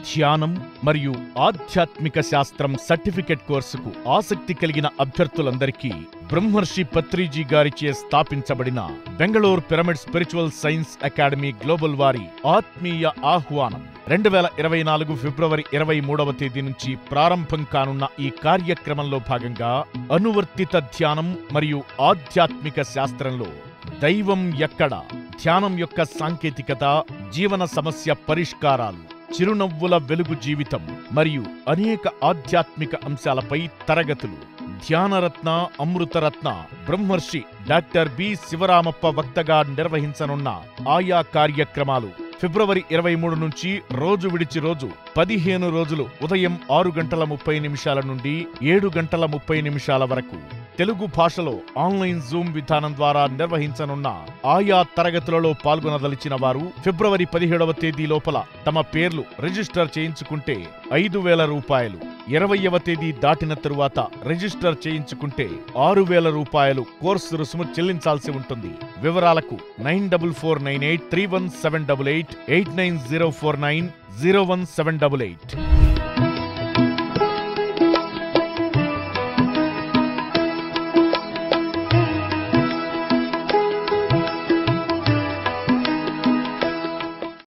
ధ్యానం మరియు ఆధ్యాత్మిక శాస్త్రం సర్టిఫికెట్ కోర్సుకు ఆసక్తి కలిగిన అభ్యర్థులందరికీ బ్రహ్మర్షి పత్రిజీ గారిచే స్థాపించబడిన Bengaluru pyramid spiritual science academy global వారి ఆత్మీయ ఆహ్వానం 2024 ఫిబ్రవరి 23వ తేదీ నుంచి ప్రారంభం కానున్న ఈ కార్యక్రమంలో భాగంగా అనువర్తిత ధ్యానం మరియు ఆధ్యాత్మిక శాస్త్రంలో దైవం ఎక్కడ, ధ్యానం యొక్క సాంకేతికత, జీవన సమస్య పరిష్కారాలు, చిరునవ్వుల వెలుగు జీవితం మరియు అనేక ఆధ్యాత్మిక అంశాలపై తరగతులు ధ్యానరత్న అమృతరత్న బ్రహ్మర్షి డాక్టర్ బి శివరామప్ప వక్తగా నిర్వహించనున్న ఆయా కార్యక్రమాలు ఫిబ్రవరి 23 నుంచి రోజు విడిచి రోజు 15 రోజులు ఉదయం 6:30 నుండి 7:30 వరకు తెలుగు భాషలో ఆన్లైన్ జూమ్ విధానం ద్వారా నిర్వహించనున్న ఆయా తరగతులలో పాల్గొనదలిచిన వారు ఫిబ్రవరి 17వ తేదీ లోపల తమ పేర్లు రిజిస్టర్ చేయించుకుంటే 5,000 రూపాయలు, 20వ తేదీ దాటిన తరువాత రిజిస్టర్ చేయించుకుంటే 6,000 రూపాయలు కోర్సు రుసుము చెల్లించాల్సి ఉంటుంది. వివరాలకు 944831788890490178.